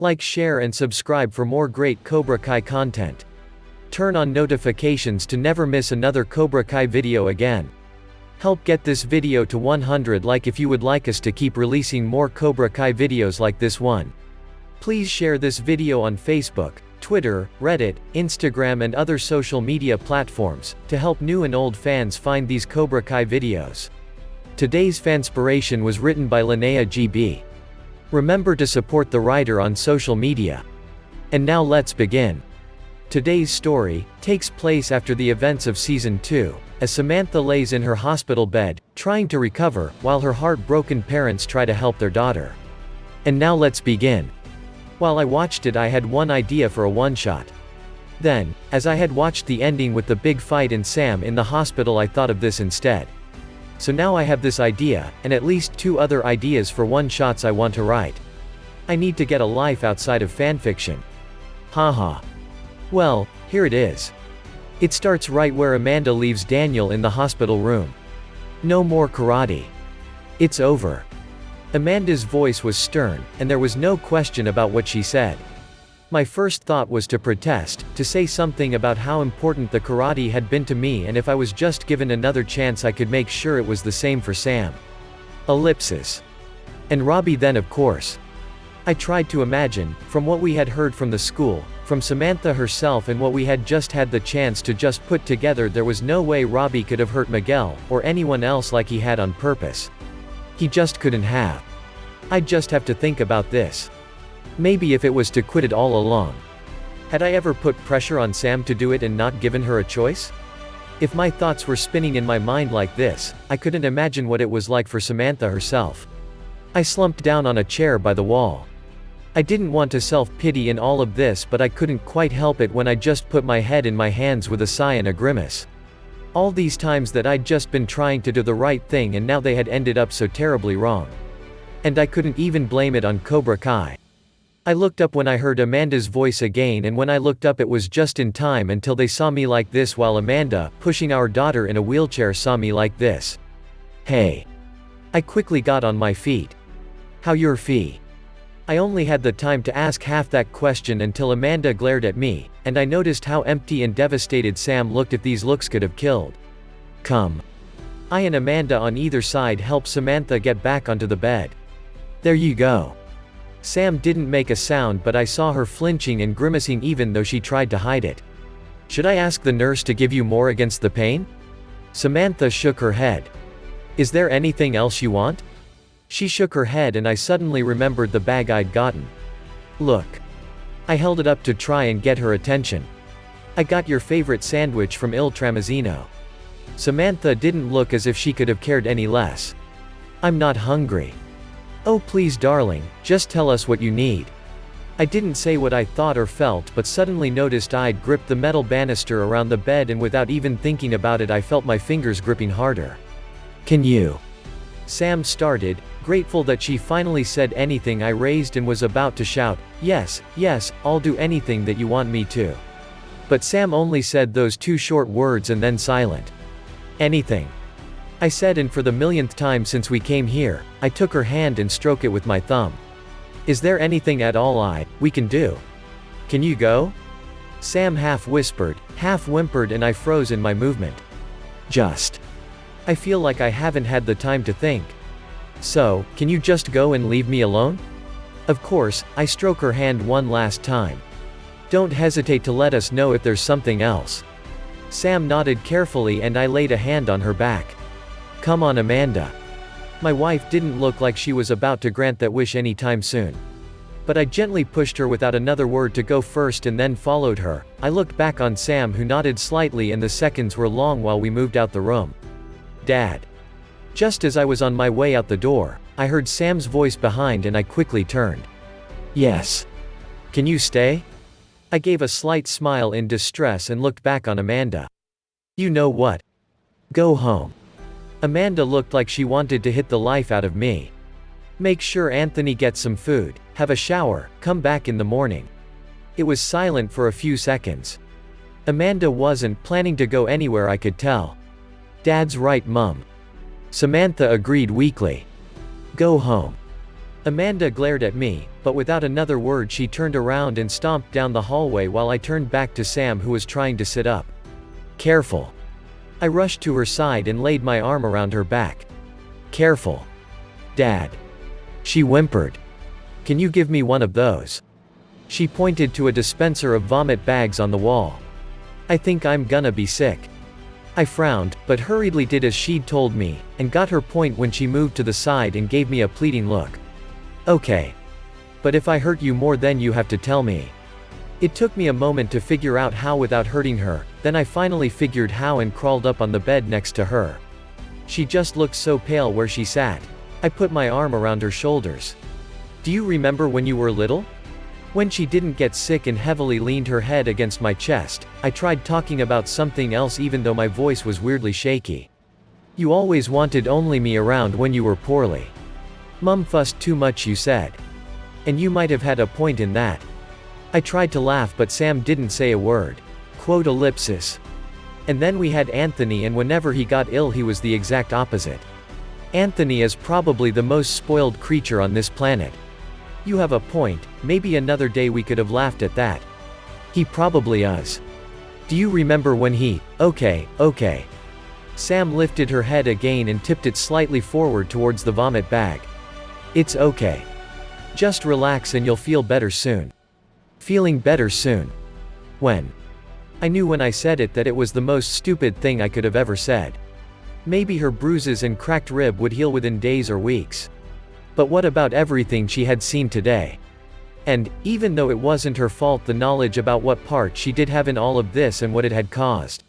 Like, share and subscribe for more great Cobra Kai content. Turn on notifications to never miss another Cobra Kai video again. Help get this video to 100 likes if you would like us to keep releasing more Cobra Kai videos like this one. Please share this video on Facebook, Twitter, Reddit, Instagram and other social media platforms, to help new and old fans find these Cobra Kai videos. Today's Fanspiration was written by Linnea GB. Remember to support the writer on social media. And now let's begin. Today's story takes place after the events of Season 2, as Samantha lays in her hospital bed, trying to recover, while her heartbroken parents try to help their daughter. And now let's begin. While I watched it, I had one idea for a one-shot. Then, as I had watched the ending with the big fight and Sam in the hospital, I thought of this instead. So now I have this idea, and at least 2 other ideas for one-shots I want to write. I need to get a life outside of fanfiction. Haha. Well, here it is. It starts right where Amanda leaves Daniel in the hospital room. No more karate. It's over. Amanda's voice was stern, and there was no question about what she said. My first thought was to protest, to say something about how important the karate had been to me, and if I was just given another chance I could make sure it was the same for Sam. Ellipsis. And Robbie then, of course. I tried to imagine, from what we had heard from the school, from Samantha herself, and what we had just had the chance to just put together, there was no way Robbie could have hurt Miguel, or anyone else like he had on purpose. He just couldn't have. I'd just have to think about this. Maybe if it was to quit it all along. Had I ever put pressure on Sam to do it and not given her a choice? If my thoughts were spinning in my mind like this, I couldn't imagine what it was like for Samantha herself. I slumped down on a chair by the wall. I didn't want to self-pity in all of this, but I couldn't quite help it when I just put my head in my hands with a sigh and a grimace. All these times that I'd just been trying to do the right thing, and now they had ended up so terribly wrong. And I couldn't even blame it on Cobra Kai. I looked up when I heard Amanda's voice again, and when I looked up it was just in time until they saw me like this, while Amanda, pushing our daughter in a wheelchair, saw me like this. Hey. I quickly got on my feet. How your fee? I only had the time to ask half that question until Amanda glared at me, and I noticed how empty and devastated Sam looked. If these looks could have killed. Come. I and Amanda on either side helped Samantha get back onto the bed. There you go. Sam didn't make a sound, but I saw her flinching and grimacing even though she tried to hide it. Should I ask the nurse to give you more against the pain? Samantha shook her head. Is there anything else you want? She shook her head, and I suddenly remembered the bag I'd gotten. Look. I held it up to try and get her attention. I got your favorite sandwich from Il Tramezzino. Samantha didn't look as if she could have cared any less. I'm not hungry. Oh please darling, just tell us what you need. I didn't say what I thought or felt, but suddenly noticed I'd gripped the metal banister around the bed, and without even thinking about it I felt my fingers gripping harder. Can you? Sam started, grateful that she finally said anything. I raised and was about to shout, yes, yes, I'll do anything that you want me to. But Sam only said those 2 short words and then silent. Anything. I said, and for the millionth time since we came here, I took her hand and stroked it with my thumb. Is there anything at all we can do? Can you go? Sam half whispered, half whimpered, and I froze in my movement. Just. I feel like I haven't had the time to think. So, can you just go and leave me alone? Of course. I stroke her hand one last time. Don't hesitate to let us know if there's something else. Sam nodded carefully, and I laid a hand on her back. Come on Amanda. My wife didn't look like she was about to grant that wish anytime soon. But I gently pushed her without another word to go first, and then followed her. I looked back on Sam, who nodded slightly, and the seconds were long while we moved out the room. Dad. Just as I was on my way out the door, I heard Sam's voice behind, and I quickly turned. Yes. Can you stay? I gave a slight smile in distress and looked back on Amanda. You know what? Go home. Amanda looked like she wanted to hit the life out of me. Make sure Anthony gets some food, have a shower, come back in the morning. It was silent for a few seconds. Amanda wasn't planning to go anywhere, I could tell. Dad's right, Mum. Samantha agreed weakly. Go home. Amanda glared at me, but without another word she turned around and stomped down the hallway while I turned back to Sam, who was trying to sit up. Careful. I rushed to her side and laid my arm around her back. Careful. Dad. She whimpered. Can you give me one of those? She pointed to a dispenser of vomit bags on the wall. I think I'm gonna be sick. I frowned, but hurriedly did as she'd told me, and got her point when she moved to the side and gave me a pleading look. Okay. But if I hurt you more, then you have to tell me. It took me a moment to figure out how without hurting her, then I finally figured how and crawled up on the bed next to her. She just looked so pale where she sat. I put my arm around her shoulders. Do you remember when you were little? When she didn't get sick and heavily leaned her head against my chest, I tried talking about something else even though my voice was weirdly shaky. You always wanted only me around when you were poorly. Mum fussed too much, you said. And you might have had a point in that. I tried to laugh, but Sam didn't say a word. Quote ellipsis. And then we had Anthony, and whenever he got ill he was the exact opposite. Anthony is probably the most spoiled creature on this planet. You have a point, maybe another day we could have laughed at that. He probably is. Do you remember when he, okay. Sam lifted her head again and tipped it slightly forward towards the vomit bag. It's okay. Just relax and you'll feel better soon. Feeling better soon. When? I knew when I said it that it was the most stupid thing I could have ever said. Maybe her bruises and cracked rib would heal within days or weeks. But what about everything she had seen today? And, even though it wasn't her fault, the knowledge about what part she did have in all of this and what it had caused.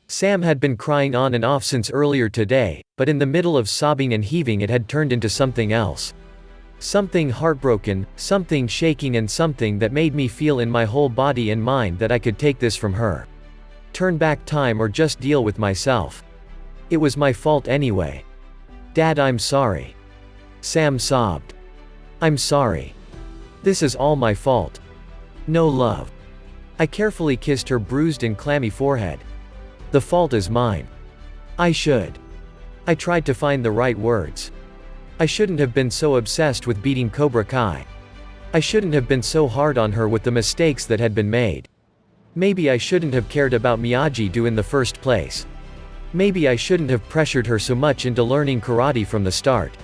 Sam had been crying on and off since earlier today, but in the middle of sobbing and heaving it had turned into something else. Something heartbroken, something shaking, and something that made me feel in my whole body and mind that I could take this from her. Turn back time or just deal with myself. It was my fault anyway. Dad, I'm sorry. Sam sobbed. I'm sorry. This is all my fault. No, love. I carefully kissed her bruised and clammy forehead. The fault is mine. I tried to find the right words. I shouldn't have been so obsessed with beating Cobra Kai. I shouldn't have been so hard on her with the mistakes that had been made. Maybe I shouldn't have cared about Miyagi-Do in the first place. Maybe I shouldn't have pressured her so much into learning karate from the start.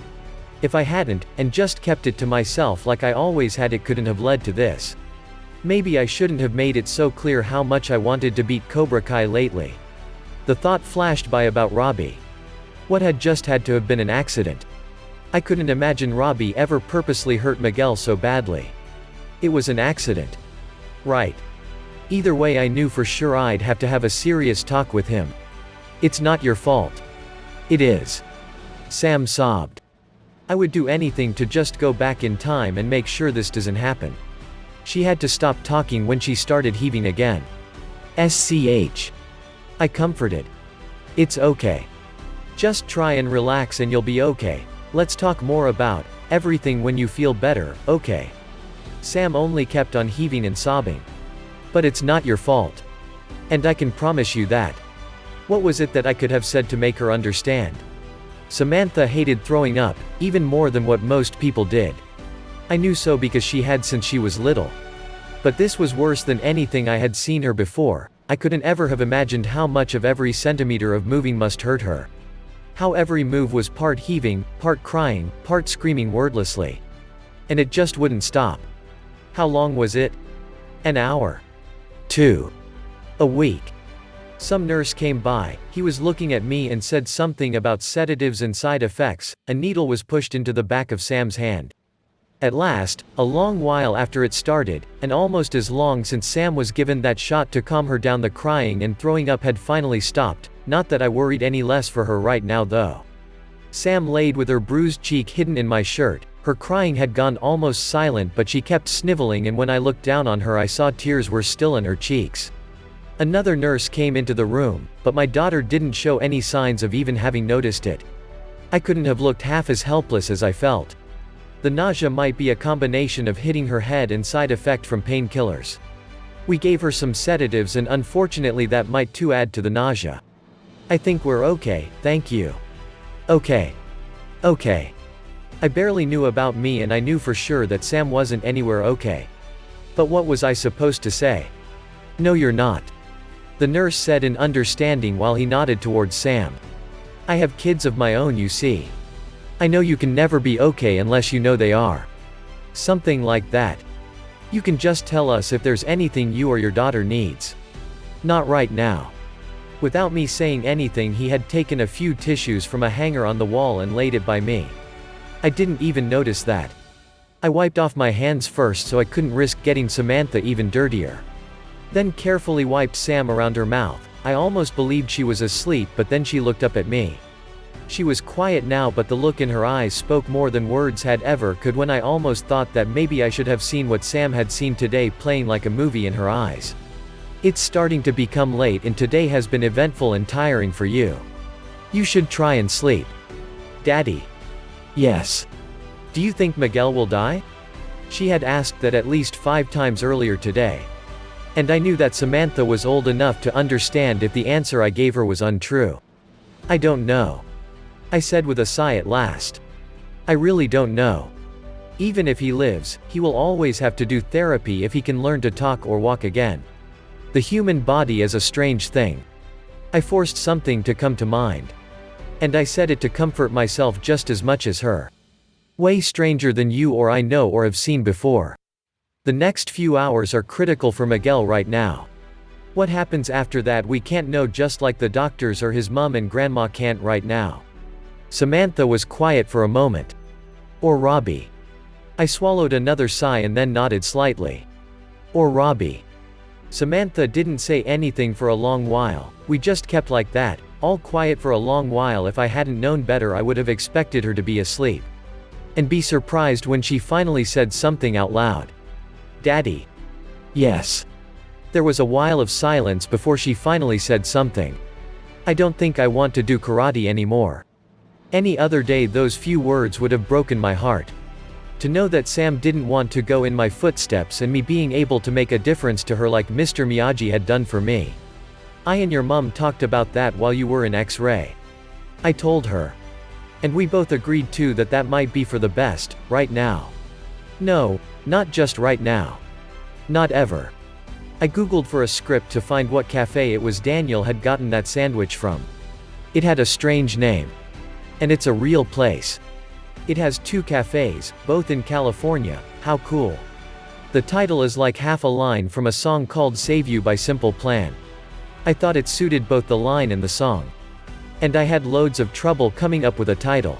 If I hadn't, and just kept it to myself like I always had, it couldn't have led to this. Maybe I shouldn't have made it so clear how much I wanted to beat Cobra Kai lately. The thought flashed by about Robbie. What had just had to have been an accident? I couldn't imagine Robbie ever purposely hurt Miguel so badly. It was an accident. Right. Either way, I knew for sure I'd have to have a serious talk with him. It's not your fault. It is. Sam sobbed. I would do anything to just go back in time and make sure this doesn't happen. She had to stop talking when she started heaving again. SCH. I comforted. It's okay. Just try and relax and you'll be okay. Let's talk more about everything when you feel better, okay? Sam only kept on heaving and sobbing. But it's not your fault. And I can promise you that. What was it that I could have said to make her understand? Samantha hated throwing up, even more than what most people did. I knew so because she had since she was little. But this was worse than anything I had seen her before. I couldn't ever have imagined how much of every centimeter of moving must hurt her. How every move was part heaving, part crying, part screaming wordlessly. And it just wouldn't stop. How long was it? An hour. 2. A week. Some nurse came by, he was looking at me and said something about sedatives and side effects. A needle was pushed into the back of Sam's hand. At last, a long while after it started, and almost as long since Sam was given that shot to calm her down, the crying and throwing up had finally stopped. Not that I worried any less for her right now though. Sam laid with her bruised cheek hidden in my shirt. Her crying had gone almost silent, but she kept sniveling, and when I looked down on her I saw tears were still in her cheeks. Another nurse came into the room, but my daughter didn't show any signs of even having noticed it. I couldn't have looked half as helpless as I felt. The nausea might be a combination of hitting her head and side effect from painkillers. We gave her some sedatives, and unfortunately that might too add to the nausea. I think we're okay, thank you. Okay. I barely knew about me and I knew for sure that Sam wasn't anywhere okay. But what was I supposed to say? No, you're not. The nurse said in understanding while he nodded towards Sam. I have kids of my own, you see. I know you can never be okay unless you know they are. Something like that. You can just tell us if there's anything you or your daughter needs. Not right now. Without me saying anything, he had taken a few tissues from a hanger on the wall and laid it by me. I didn't even notice that. I wiped off my hands first so I couldn't risk getting Samantha even dirtier. Then carefully wiped Sam around her mouth. I almost believed she was asleep, but then she looked up at me. She was quiet now, but the look in her eyes spoke more than words had ever could. When I almost thought that maybe I should have seen what Sam had seen today playing like a movie in her eyes. It's starting to become late and today has been eventful and tiring for you. You should try and sleep. Daddy. Yes. Do you think Miguel will die? She had asked that at least 5 times earlier today. And I knew that Samantha was old enough to understand if the answer I gave her was untrue. I don't know. I said with a sigh at last. I really don't know. Even if he lives, he will always have to do therapy if he can learn to talk or walk again. The human body is a strange thing. I forced something to come to mind. And I said it to comfort myself just as much as her. Way stranger than you or I know or have seen before. The next few hours are critical for Miguel right now. What happens after that we can't know, just like the doctors or his mom and grandma can't right now. Samantha was quiet for a moment. Or Robbie. I swallowed another sigh and then nodded slightly. Or Robbie. Samantha didn't say anything for a long while. We just kept like that, all quiet for a long while. If I hadn't known better, I would have expected her to be asleep. And be surprised when she finally said something out loud. Daddy. Yes. There was a while of silence before she finally said something. I don't think I want to do karate anymore. Any other day those few words would have broken my heart. To know that Sam didn't want to go in my footsteps and me being able to make a difference to her like Mr. Miyagi had done for me. I and your mom talked about that while you were in X-ray. I told her. And we both agreed too that that might be for the best, right now. No, not just right now. Not ever. I googled for a script to find what cafe it was Daniel had gotten that sandwich from. It had a strange name. And it's a real place. It has 2 cafes, both in California. How cool. The title is like half a line from a song called Save You by Simple Plan. I thought it suited both the line and the song. And I had loads of trouble coming up with a title.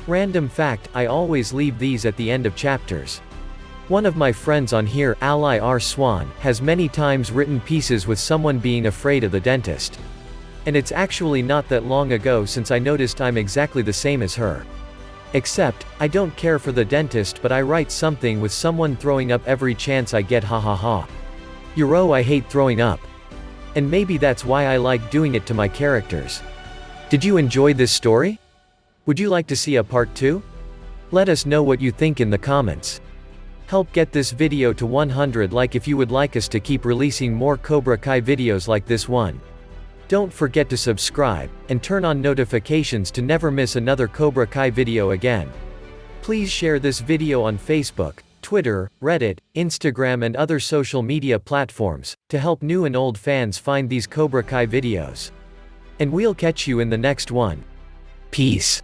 Random fact, I always leave these at the end of chapters. One of my friends on here, Ally R. Swan, has many times written pieces with someone being afraid of the dentist. And it's actually not that long ago since I noticed I'm exactly the same as her. Except, I don't care for the dentist, but I write something with someone throwing up every chance I get, ha ha ha. I hate throwing up. And maybe that's why I like doing it to my characters. Did you enjoy this story? Would you like to see a part 2? Let us know what you think in the comments. Help get this video to 100 likes if you would like us to keep releasing more Cobra Kai videos like this one. Don't forget to subscribe, and turn on notifications to never miss another Cobra Kai video again. Please share this video on Facebook, Twitter, Reddit, Instagram and other social media platforms, to help new and old fans find these Cobra Kai videos. And we'll catch you in the next one. Peace.